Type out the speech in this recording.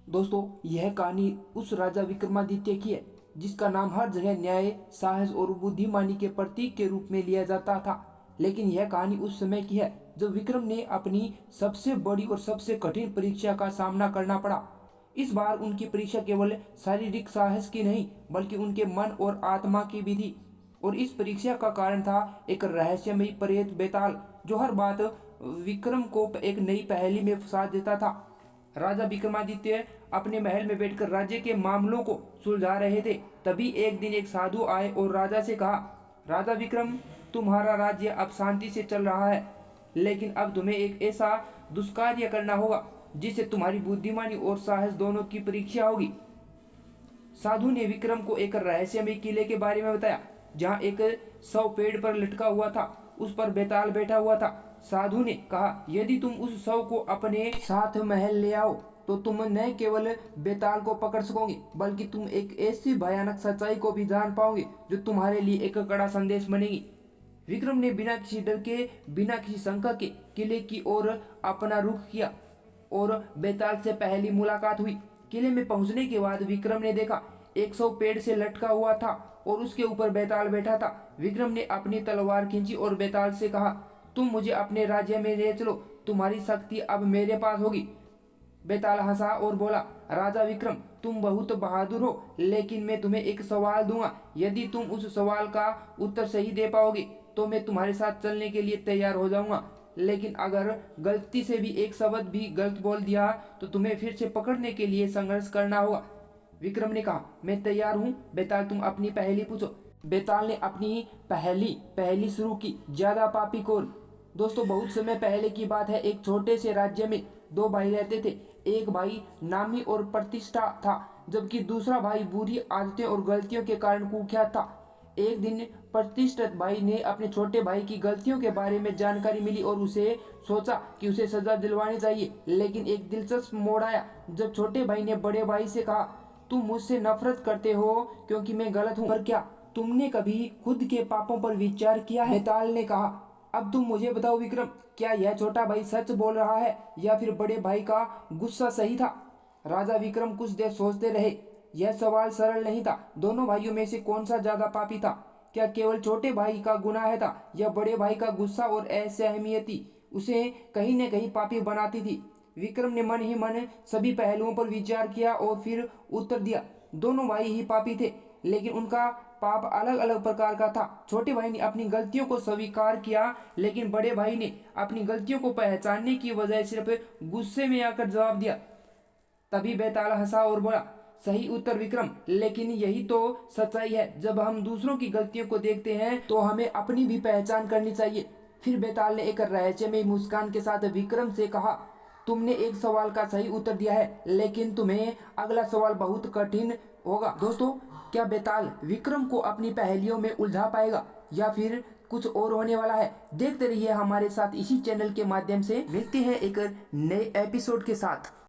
दोस्तों, यह कहानी उस राजा विक्रमादित्य की है जिसका नाम हर जगह न्याय, साहस और बुद्धिमानी के प्रतीक के रूप में लिया जाता था। लेकिन यह कहानी उस समय की है जब विक्रम ने अपनी सबसे बड़ी और सबसे कठिन परीक्षा का सामना करना पड़ा। इस बार उनकी परीक्षा केवल शारीरिक साहस की नहीं बल्कि उनके मन और आत्मा की भी थी। और इस परीक्षा का कारण था एक रहस्यमयी प्रेत बेताल जो हर बात विक्रम को एक नई पहेली में फंसा देता था। राजा विक्रमादित्य अपने महल में बैठकर राज्य के मामलों को सुलझा रहे थे। तभी एक दिन एक साधु आए और राजा से कहा, राजा विक्रम, तुम्हारा राज्य अब शांति से चल रहा है, लेकिन अब तुम्हें एक ऐसा दुष्कार्य करना होगा जिससे तुम्हारी बुद्धिमानी और साहस दोनों की परीक्षा होगी। साधु ने विक्रम को एक रहस्यमय किले के बारे में बताया जहाँ एक शव पेड़ पर लटका हुआ था, उस पर बेताल बैठा हुआ था। साधु ने कहा, यदि तुम उस शव को अपने साथ महल ले आओ तो तुम न केवल बेताल को पकड़ सकोगे बल्कि तुम एक ऐसी भयानक सच्चाई को भी जान पाओगे जो तुम्हारे लिए एक कड़ा संदेश बनेगी। विक्रम ने बिना किसी डर के, बिना किसी शंका के किले की ओर अपना रुख किया और बेताल से पहली मुलाकात हुई। किले में पहुंचने के बाद विक्रम ने देखा एक शव पेड़ से लटका हुआ था और उसके ऊपर बेताल बैठा था। विक्रम ने अपनी तलवार खींची और बेताल से कहा, तुम मुझे अपने राज्य में ले चलो, तुम्हारी शक्ति अब मेरे पास होगी। बेताल हंसा और बोला, राजा विक्रम, तुम बहुत बहादुर हो, लेकिन मैं तुम्हें एक सवाल दूंगा। यदि तुम उस सवाल का उत्तर सही दे पाओगे तो मैं तुम्हारे साथ चलने के लिए तैयार हो जाऊंगा, लेकिन अगर गलती से भी एक शब्द भी गलत बोल दिया तो तुम्हें फिर से पकड़ने के लिए संघर्ष करना होगा। विक्रम ने कहा, मैं तैयार हूँ। बेताल, तुम अपनी पहेली पूछो। बेताल ने अपनी पहेली शुरू की, ज्यादा पापी कौन। दोस्तों, बहुत समय पहले की बात है। एक छोटे से राज्य में दो भाई रहते थे। एक भाई नामी और प्रतिष्ठा था, जबकि दूसरा भाई बुरी आदतें और गलतियों के कारण कुख्यात था। एक दिन प्रतिष्ठित भाई ने अपने छोटे भाई की गलतियों के बारे में जानकारी मिली और उसे सोचा कि उसे सजा दिलवानी चाहिए। लेकिन एक दिलचस्प मोड़ आया जब छोटे भाई ने बड़े भाई से कहा, तुम मुझसे नफरत करते हो क्योंकि मैं गलत हूँ, पर क्या तुमने कभी खुद के पापों पर विचार किया है? बेताल ने कहा, अब तुम मुझे बताओ विक्रम, क्या यह छोटा भाई सच बोल रहा है या फिर बड़े भाई का गुस्सा सही था? राजा विक्रम कुछ देर सोचते रहे। यह सवाल सरल नहीं था। दोनों भाइयों में से कौन सा ज्यादा पापी था? क्या केवल छोटे भाई का गुनाह था या बड़े भाई का गुस्सा और असहमति उसे कहीं न कहीं पापी बनाती थी? विक्रम ने मन ही मन सभी पहलुओं पर विचार किया और फिर उत्तर दिया, दोनों भाई ही पापी थे, लेकिन उनका पाप अलग अलग प्रकार का था। छोटे भाई ने अपनी गलतियों को स्वीकार किया, लेकिन बड़े भाई ने अपनी गलतियों को पहचानने की बजाय सिर्फ गुस्से में आकर जवाब दिया। तभी बेताल हंसा और बोला, सही उत्तर विक्रम, लेकिन यही तो सच्चाई है। जब हम दूसरों की गलतियों को देखते हैं तो हमें अपनी भी पहचान करनी चाहिए। फिर बेताल ने एक रहस्यमय मुस्कान के साथ विक्रम से कहा, तुमने एक सवाल का सही उत्तर दिया है, लेकिन तुम्हें अगला सवाल बहुत कठिन होगा। दोस्तों, क्या बेताल विक्रम को अपनी पहेलियों में उलझा पाएगा या फिर कुछ और होने वाला है? देखते रहिए हमारे साथ इसी चैनल के माध्यम से। मिलते हैं एक नए एपिसोड के साथ।